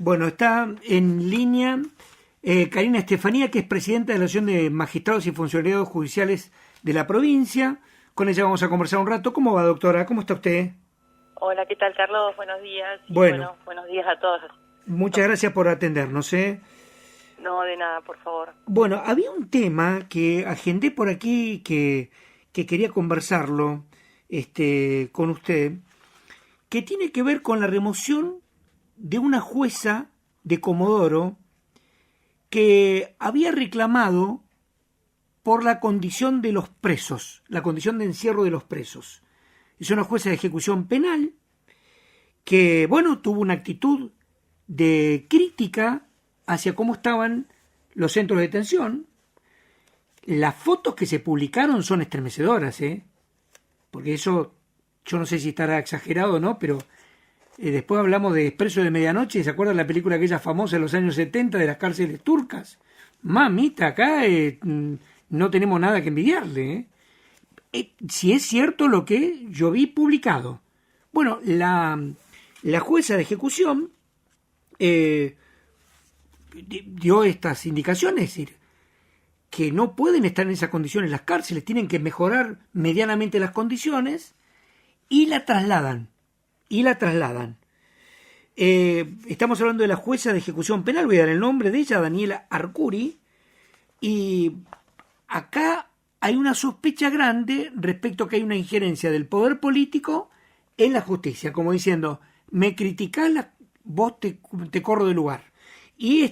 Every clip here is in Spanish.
Bueno, está en línea Karina Estefanía, que es presidenta de la Asociación de Magistrados y Funcionarios Judiciales de la provincia. Con ella vamos a conversar un rato. ¿Cómo va, doctora? ¿Cómo está usted? Hola, ¿qué tal, Carlos? Buenos días. Bueno, Buenos días a todos. muchas gracias por atendernos, ¿eh? No, de nada, por favor. Bueno, había un tema que agendé por aquí que quería conversarlo con usted, que tiene que ver con la remoción de una jueza de Comodoro que había reclamado por la condición de los presos, la condición de encierro de los presos. Es una jueza de ejecución penal que, bueno, tuvo una actitud de crítica hacia cómo estaban los centros de detención. Las fotos que se publicaron son estremecedoras, porque eso, yo no sé si estará exagerado o no, pero después hablamos de Expreso de Medianoche. ¿Se acuerdan la película aquella famosa de los años 70 de las cárceles turcas? Mamita, acá no tenemos nada que envidiarle. Si es cierto lo que yo vi publicado. Bueno, la jueza de ejecución dio estas indicaciones, es decir, que no pueden estar en esas condiciones las cárceles, tienen que mejorar medianamente las condiciones y la trasladan. Estamos hablando de la jueza de ejecución penal, voy a dar el nombre de ella, Daniela Arcuri, y acá hay una sospecha grande respecto a que hay una injerencia del poder político en la justicia, como diciendo, me criticás, vos te corro del lugar. Y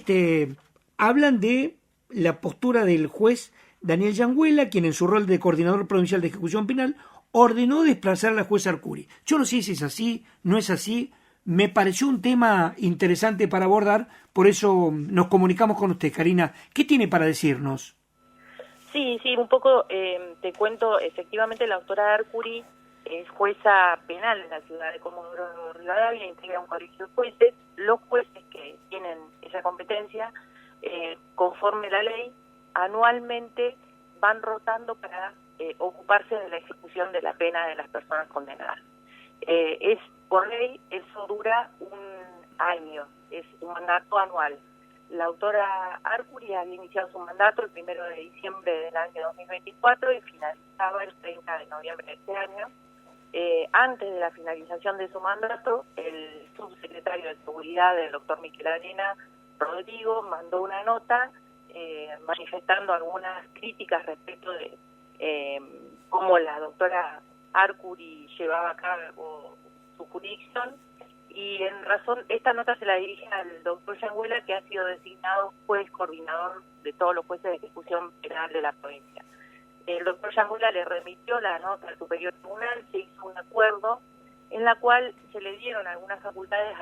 hablan de la postura del juez Daniel Yanguela, quien en su rol de coordinador provincial de ejecución penal ordenó desplazar a la jueza Arcuri. Yo no sé si es así, no es así. Me pareció un tema interesante para abordar, por eso nos comunicamos con usted, Karina. ¿Qué tiene para decirnos? Sí, un poco te cuento. Efectivamente, la doctora Arcuri es jueza penal en la ciudad de Comodoro Rivadavia, integra un colegio de jueces. Los jueces que tienen esa competencia, conforme la ley, anualmente van rotando para ocuparse de la ejecución de la pena de las personas condenadas. Es por ley, eso dura un año, es un mandato anual. La doctora Arcuri había iniciado su mandato el 1 de diciembre del año 2024 y finalizaba el 30 de noviembre de este año. Antes de la finalización de su mandato, el subsecretario de Seguridad, el doctor Miquel Arena Rodrigo, mandó una nota manifestando algunas críticas respecto de cómo la doctora Arcuri llevaba a cabo su jurisdicción, y en razón, esta nota se la dirige al doctor Yanguela, que ha sido designado juez coordinador de todos los jueces de ejecución penal de la provincia. El doctor Yanguela le remitió la nota al Superior Tribunal, se hizo un acuerdo en la cual se le dieron algunas facultades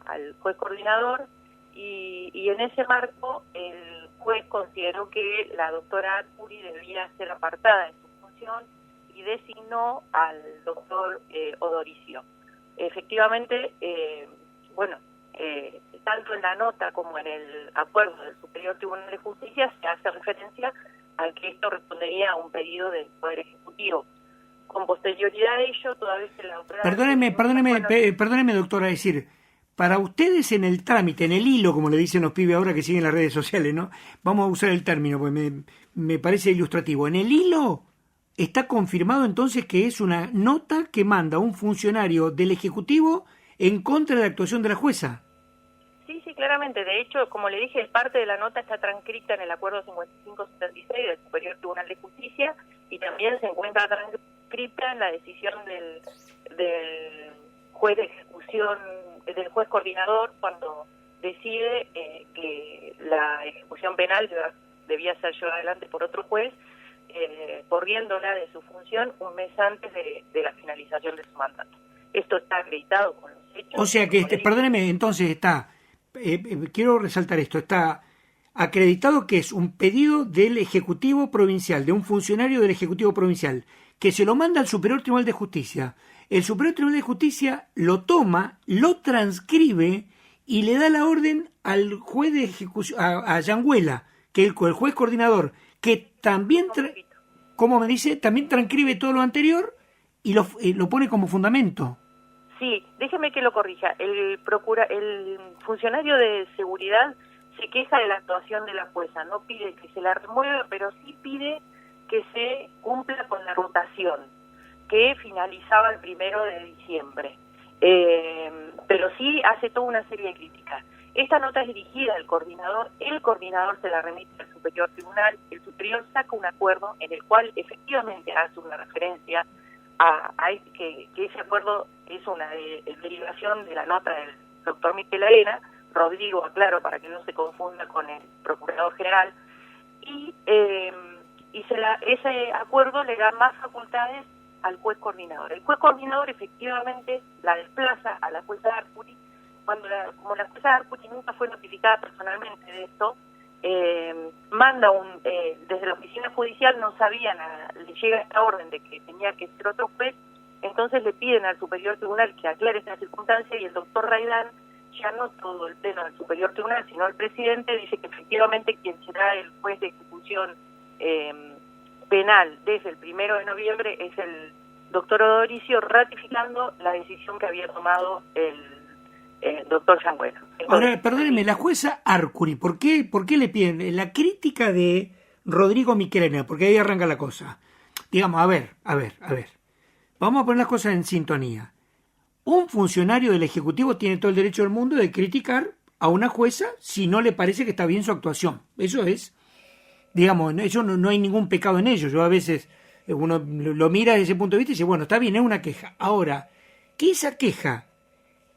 al juez coordinador, y en ese marco el juez consideró que la doctora Arcuri debía ser apartada de su función y designó al doctor Odoricio. Efectivamente, tanto en la nota como en el acuerdo del Superior Tribunal de Justicia se hace referencia a que esto respondería a un pedido del Poder Ejecutivo. Con posterioridad a ello, toda vez que la doctora... Perdóneme, doctora, es decir, para ustedes en el trámite, en el hilo, como le dicen los pibes ahora que siguen las redes sociales, ¿no? Vamos a usar el término, porque me parece ilustrativo. En el hilo está confirmado entonces que es una nota que manda un funcionario del Ejecutivo en contra de la actuación de la jueza. Sí, claramente. De hecho, como le dije, parte de la nota está transcrita en el acuerdo 5576 del Superior Tribunal de Justicia, y también se encuentra transcrita en la decisión del juez de ejecución, del juez coordinador, cuando decide que la ejecución penal debía ser llevada adelante por otro juez, corriéndola de su función un mes antes de la finalización de su mandato. Esto está acreditado con los hechos. O sea que, perdóneme, entonces está, quiero resaltar esto, está acreditado que es un pedido del Ejecutivo Provincial, de un funcionario del Ejecutivo Provincial, que se lo manda al Superior Tribunal de Justicia. El Superior Tribunal de Justicia lo toma, lo transcribe y le da la orden al juez de ejecución, a Yanguela, que el juez coordinador, que también, como me dice, también transcribe todo lo anterior y lo pone como fundamento. Sí, déjeme que lo corrija. El funcionario de seguridad se queja de la actuación de la jueza, no pide que se la remueva, pero sí pide que se cumpla con la rotación, que finalizaba el 1 de diciembre. Pero sí hace toda una serie de críticas. Esta nota es dirigida al coordinador, el coordinador se la remite al superior tribunal, el superior saca un acuerdo en el cual efectivamente hace una referencia que ese acuerdo es una derivación de la nota del doctor Miquel Arena. Rodrigo, aclaro para que no se confunda con el procurador general, y ese acuerdo le da más facultades al juez coordinador. El juez coordinador efectivamente la desplaza a la jueza Arcuri, como la jueza Arcuri nunca fue notificada personalmente de esto, manda desde la oficina judicial no sabían, le llega esta orden de que tenía que ser otro juez, entonces le piden al superior tribunal que aclare esta circunstancia y el doctor Raidán, ya no todo el pleno del superior tribunal, sino el presidente, dice que efectivamente quien será el juez de ejecución penal desde el 1 de noviembre es el doctor Odoricio, ratificando la decisión que había tomado el doctor Yangüeno. Ahora, perdóneme, la jueza Arcuri, ¿por qué le piden la crítica de Rodrigo Miquel Arena? Porque ahí arranca la cosa. Digamos, a ver. Vamos a poner las cosas en sintonía. Un funcionario del Ejecutivo tiene todo el derecho del mundo de criticar a una jueza si no le parece que está bien su actuación. Eso es, digamos, eso no hay ningún pecado en ello. Yo a veces, uno lo mira desde ese punto de vista y dice, bueno, está bien, es una queja. Ahora, que esa queja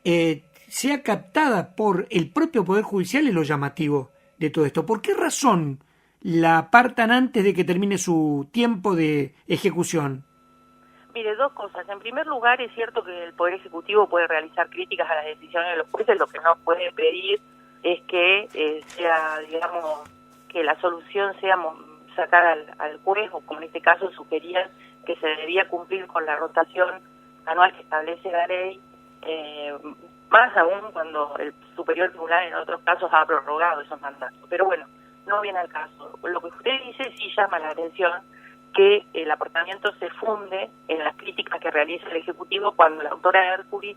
sea captada por el propio Poder Judicial es lo llamativo de todo esto. ¿Por qué razón la apartan antes de que termine su tiempo de ejecución? Mire, dos cosas. En primer lugar, es cierto que el Poder Ejecutivo puede realizar críticas a las decisiones de los jueces. Lo que no puede pedir es que sea, digamos, que la solución sea sacar al juez, o como en este caso sugerían que se debía cumplir con la rotación anual que establece la ley, más aún cuando el Superior Tribunal en otros casos ha prorrogado esos mandatos. Pero bueno, no viene al caso. Lo que usted dice sí llama la atención, que el apartamiento se funde en las críticas que realiza el Ejecutivo cuando la autora Arcuri,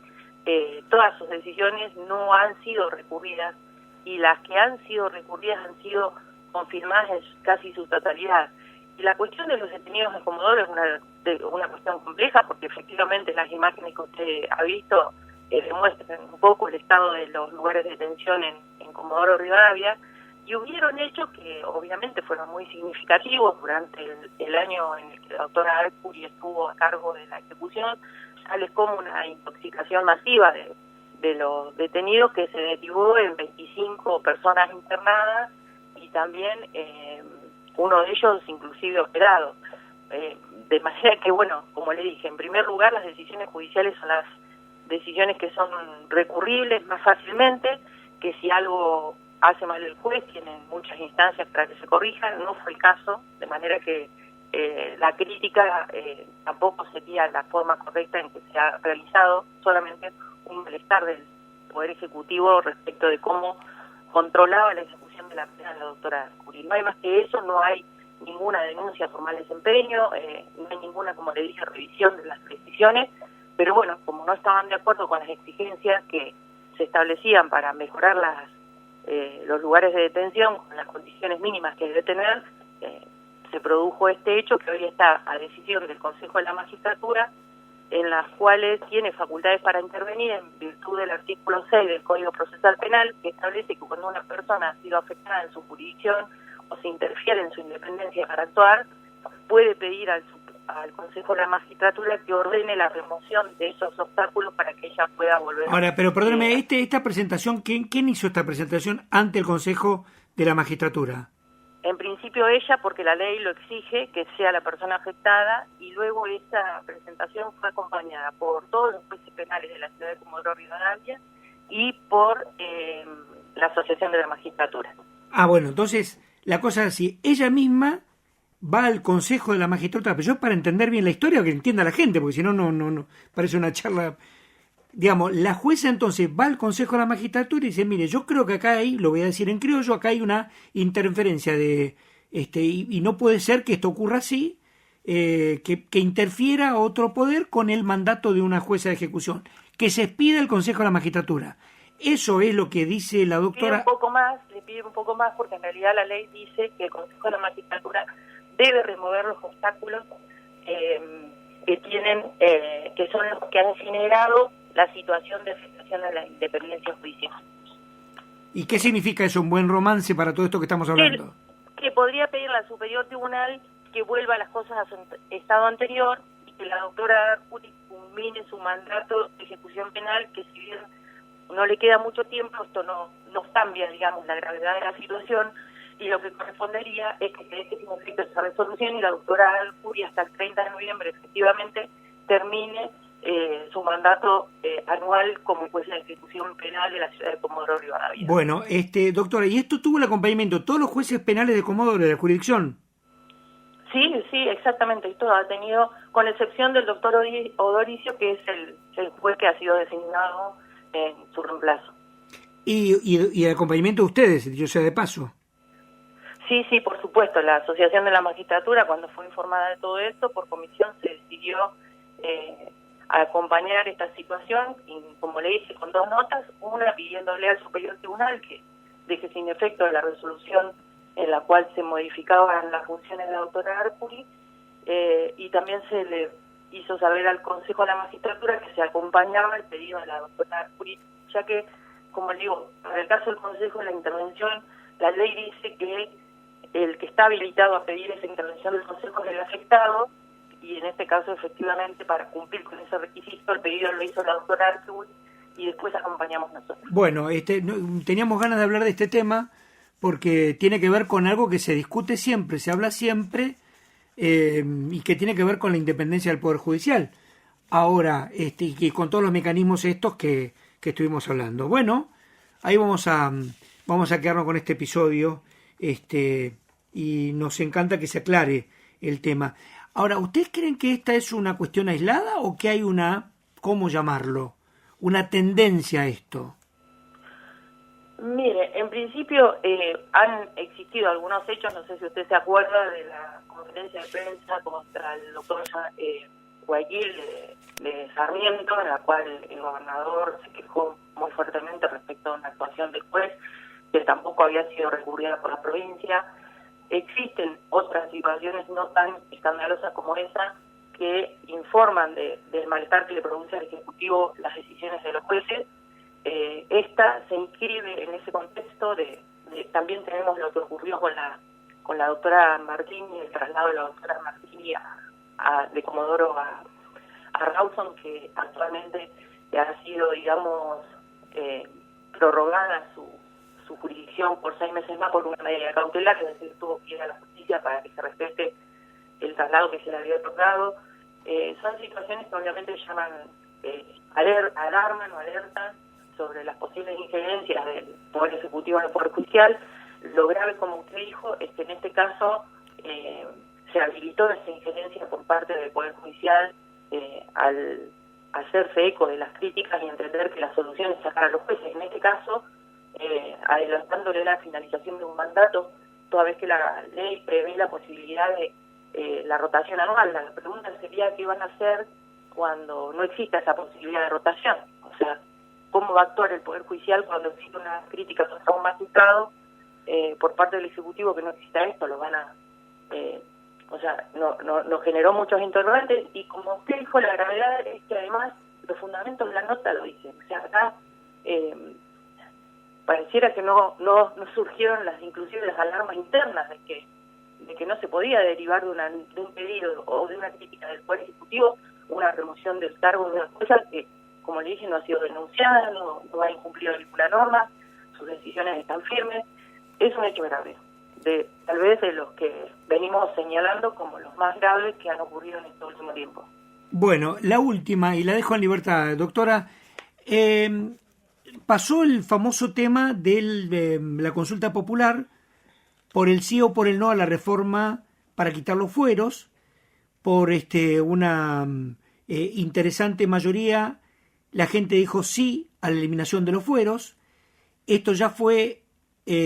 todas sus decisiones no han sido recurridas, y las que han sido recurridas han sido confirmadas en casi su totalidad. Y la cuestión de los detenidos en Comodoro es una cuestión compleja, porque efectivamente las imágenes que usted ha visto demuestran un poco el estado de los lugares de detención en Comodoro Rivadavia, y hubieron hechos que obviamente fueron muy significativos durante el año en el que la doctora Arcuri estuvo a cargo de la ejecución, tales como una intoxicación masiva de los detenidos, que se derivó en 25 personas internadas y también uno de ellos inclusive operado. De manera que, bueno, como le dije, en primer lugar las decisiones judiciales son las decisiones que son recurribles más fácilmente, que si algo hace mal el juez, tienen muchas instancias para que se corrija. No fue el caso, de manera que la crítica tampoco sería la forma correcta en que se ha realizado, solamente un malestar del Poder Ejecutivo respecto de cómo controlaba la ejecución de la pena de la doctora Arcuri. No hay más que eso, no hay ninguna denuncia formal de desempeño, no hay ninguna, como le dije, revisión de las decisiones, pero bueno, como no estaban de acuerdo con las exigencias que se establecían para mejorar los lugares de detención con las condiciones mínimas que debe tener, se produjo este hecho que hoy está a decisión del Consejo de la Magistratura, en las cuales tiene facultades para intervenir en virtud del artículo 6 del Código Procesal Penal, que establece que cuando una persona ha sido afectada en su jurisdicción o se interfiere en su independencia para actuar, puede pedir al Consejo de la Magistratura que ordene la remoción de esos obstáculos para que ella pueda volver. Ahora, pero perdóneme, esta presentación, ¿quién hizo esta presentación ante el Consejo de la Magistratura? En principio ella, porque la ley lo exige, que sea la persona afectada, y luego esa presentación fue acompañada por todos los jueces penales de la ciudad de Comodoro Rivadavia y por la Asociación de la Magistratura. Ah, bueno, entonces la cosa es así, ella misma va al Consejo de la Magistratura, pero yo para entender bien la historia, que entienda la gente, porque si no, no parece una charla. Digamos, la jueza entonces va al Consejo de la Magistratura y dice, mire, yo creo que acá hay, lo voy a decir en criollo, acá hay una interferencia y no puede ser que esto ocurra así, que interfiera otro poder con el mandato de una jueza de ejecución. que se expida el Consejo de la Magistratura. Eso es lo que dice la doctora. Le pide un poco más porque en realidad la ley dice que el Consejo de la Magistratura debe remover los obstáculos que tienen, que son los que han generado la situación de afectación a la independencia judicial. ¿Y qué significa eso, un buen romance para todo esto que estamos hablando? Que podría pedir al Superior Tribunal que vuelva las cosas a su estado anterior y que la doctora Arcuri culmine su mandato de ejecución penal, que si bien no le queda mucho tiempo, esto no cambia, digamos, la gravedad de la situación, y lo que correspondería es que se deje sin efecto esa resolución y la doctora Arcuri hasta el 30 de noviembre efectivamente termine su mandato anual como juez de ejecución penal de la ciudad de Comodoro Rivadavia. Bueno, doctora, ¿y esto tuvo el acompañamiento de todos los jueces penales de Comodoro, de la jurisdicción? Sí, exactamente, esto ha tenido, con excepción del doctor Odoricio, que es el juez que ha sido designado en su reemplazo. ¿Y el acompañamiento de ustedes, yo sea de paso? Sí, por supuesto, la Asociación de la Magistratura, cuando fue informada de todo esto, por comisión se decidió a acompañar esta situación, y como le dije, con 2 notas, una pidiéndole al Superior Tribunal que deje sin efecto la resolución en la cual se modificaban las funciones de la doctora Arcuri, y también se le hizo saber al Consejo de la Magistratura que se acompañaba el pedido de la doctora Arcuri, ya que, como le digo, para el caso del Consejo de la Intervención, la ley dice que el que está habilitado a pedir esa intervención del Consejo es el afectado, y en este caso, efectivamente, para cumplir con ese requisito, el pedido lo hizo la doctora Arcuri y después acompañamos nosotros. Bueno, teníamos ganas de hablar de este tema porque tiene que ver con algo que se discute siempre, se habla siempre, y que tiene que ver con la independencia del Poder Judicial. Ahora, y con todos los mecanismos estos que estuvimos hablando. Bueno, ahí vamos a quedarnos con este episodio, y nos encanta que se aclare el tema. Ahora, ¿ustedes creen que esta es una cuestión aislada o que hay una, ¿cómo llamarlo?, una tendencia a esto? Mire, en principio han existido algunos hechos, no sé si usted se acuerda de la conferencia de prensa contra el doctor Guayaquil de Sarmiento, en la cual el gobernador se quejó muy fuertemente respecto a una actuación del juez que tampoco había sido recurrida por la provincia. Existen otras situaciones no tan escandalosas como esa que informan del malestar que le produce al Ejecutivo las decisiones de los jueces. Esta se inscribe en ese contexto también tenemos lo que ocurrió con la doctora Martini, el traslado de la doctora Martini de Comodoro a Rawson, que actualmente ha sido, digamos, prorrogada su jurisdicción por 6 meses más por una medida cautelar, es decir, tuvo que ir a la justicia para que se respete el traslado que se le había otorgado. Son situaciones que obviamente llaman alarman o alertan sobre las posibles injerencias del Poder Ejecutivo en el Poder Judicial. Lo grave, como usted dijo, es que en este caso se habilitó esa injerencia por parte del Poder Judicial al hacerse eco de las críticas y entender que la solución es sacar a los jueces. En este caso, adelantándole la finalización de un mandato, toda vez que la ley prevé la posibilidad de la rotación anual. La pregunta sería qué van a hacer cuando no exista esa posibilidad de rotación. O sea, ¿cómo va a actuar el Poder Judicial cuando existe una crítica contra un magistrado por parte del Ejecutivo que no exista esto? Lo van a... nos generó muchos interrogantes, y como usted dijo, la gravedad es que además los fundamentos de la nota lo dicen. O sea, acá pareciera que no surgieron inclusive las alarmas internas de que no se podía derivar de un pedido o de una crítica del Poder Ejecutivo una remoción del cargo de una jueza que, como le dije, no ha sido denunciada, no ha incumplido ninguna norma, sus decisiones están firmes. Es un hecho grave, tal vez de los que venimos señalando como los más graves que han ocurrido en este último tiempo. Bueno, la última, y la dejo en libertad, doctora. Pasó el famoso tema de la consulta popular por el sí o por el no a la reforma para quitar los fueros, por una interesante mayoría. La gente dijo sí a la eliminación de los fueros. Esto ya fue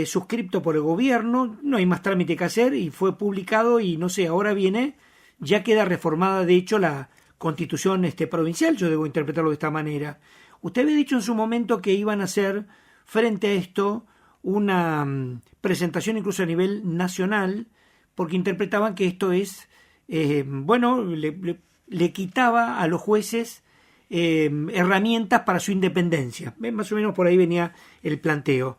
suscripto por el gobierno, no hay más trámite que hacer, y fue publicado, y no sé, ahora viene, ya queda reformada de hecho la Constitución provincial, yo debo interpretarlo de esta manera. Usted había dicho en su momento que iban a hacer frente a esto una presentación incluso a nivel nacional, porque interpretaban que esto es, le quitaba a los jueces herramientas para su independencia. Más o menos por ahí venía el planteo.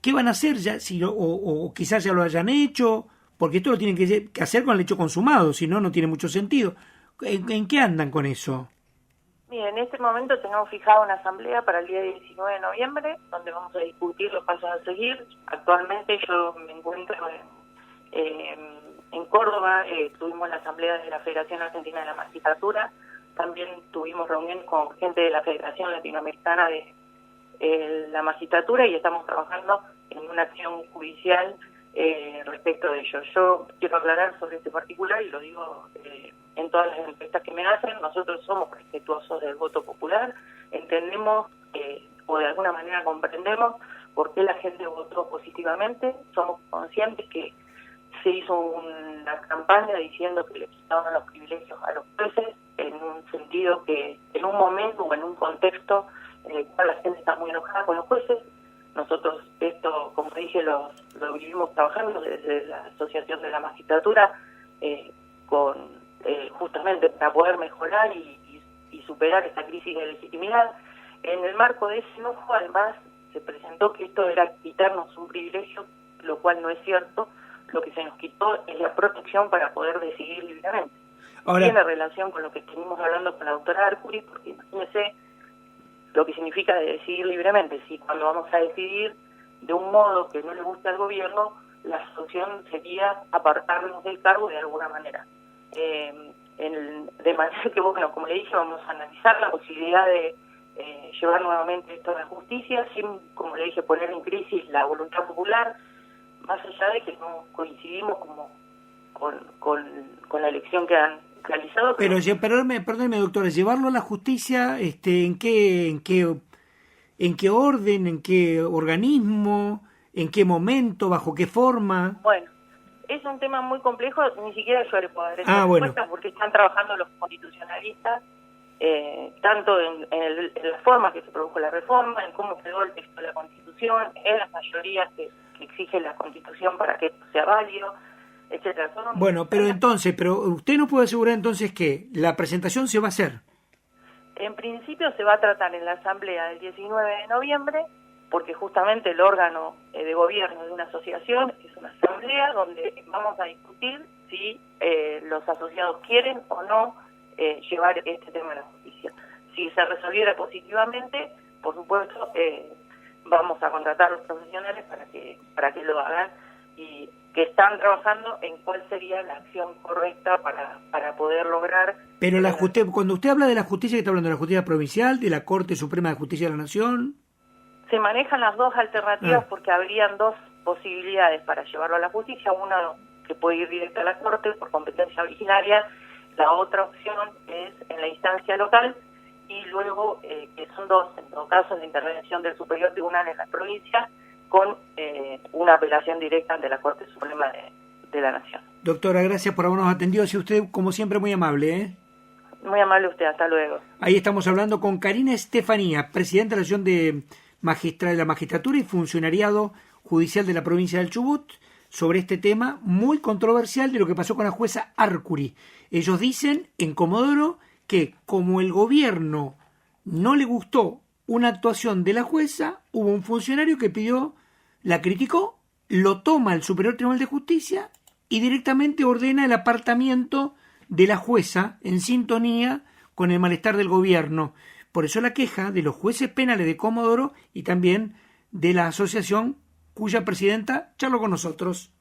¿Qué van a hacer ya? O quizás ya lo hayan hecho, porque esto lo tienen que hacer con el hecho consumado, si no, no tiene mucho sentido. ¿En qué andan con eso? Bien, en este momento tenemos fijada una asamblea para el día 19 de noviembre, donde vamos a discutir los pasos a seguir. Actualmente yo me encuentro en Córdoba, tuvimos la asamblea de la Federación Argentina de la Magistratura, también tuvimos reunión con gente de la Federación Latinoamericana de la Magistratura y estamos trabajando en una acción judicial respecto de ello. Yo quiero aclarar sobre este particular y lo digo en todas las entrevistas que me hacen. Nosotros somos respetuosos del voto popular, entendemos o de alguna manera comprendemos por qué la gente votó positivamente, somos conscientes que se hizo una campaña diciendo que le quitaban los privilegios a los jueces, en un sentido que en un momento o en un contexto en el cual la gente está muy enojada con los jueces. Nosotros esto, como dije, lo vivimos trabajando desde la Asociación de la Magistratura justamente para poder mejorar y superar esta crisis de legitimidad. En el marco de ese enojo, además, se presentó que esto era quitarnos un privilegio, lo cual no es cierto. Lo que se nos quitó es la protección para poder decidir libremente. Ahora, tiene relación con lo que estuvimos hablando con la doctora Arcuri, porque imagínese lo que significa de decidir libremente. Si cuando vamos a decidir de un modo que no le guste al gobierno, la solución sería apartarnos del cargo de alguna manera. De manera que, bueno, como le dije, vamos a analizar la posibilidad de llevar nuevamente esto a la justicia, sin, como le dije, poner en crisis la voluntad popular, más allá de que no coincidimos como con la elección que han realizado. Pero perdóneme, doctora, llevarlo a la justicia, ¿en qué orden, en qué organismo, en qué momento, bajo qué forma? Bueno, es un tema muy complejo, ni siquiera yo le puedo dar esa respuesta, porque están trabajando los constitucionalistas, tanto en la forma que se produjo la reforma, en cómo quedó el texto de la Constitución, en las mayorías que exige la Constitución para que esto sea válido, etcétera. Bueno, pero usted no puede asegurar entonces que la presentación se va a hacer. En principio se va a tratar en la asamblea del 19 de noviembre, porque justamente el órgano de gobierno de una asociación es una asamblea donde vamos a discutir si los asociados quieren o no llevar este tema a la justicia. Si se resolviera positivamente, por supuesto, vamos a contratar a los profesionales para que lo hagan y que están trabajando en cuál sería la acción correcta para poder lograr. Pero cuando usted habla de la justicia, ¿qué está hablando? ¿De la justicia provincial, de la Corte Suprema de Justicia de la Nación? Se manejan las dos alternativas porque habrían dos posibilidades para llevarlo a la justicia. Una que puede ir directo a la Corte por competencia originaria, la otra opción es en la instancia local y luego, que son dos, en todo caso, de intervención del Superior Tribunal en la provincia con una apelación directa ante la Corte Suprema de la Nación. Doctora, gracias por habernos atendido. Si usted, como siempre, muy amable, ¿eh? Muy amable usted, hasta luego. Ahí estamos hablando con Karina Estefanía, presidenta de la Asociación de la Magistratura y Funcionariado Judicial de la provincia del Chubut, sobre este tema muy controversial de lo que pasó con la jueza Arcuri. Ellos dicen en Comodoro que como el gobierno no le gustó una actuación de la jueza, hubo un funcionario que la criticó, lo toma el Superior Tribunal de Justicia y directamente ordena el apartamiento de la jueza en sintonía con el malestar del gobierno. Por eso la queja de los jueces penales de Comodoro y también de la asociación cuya presidenta charló con nosotros.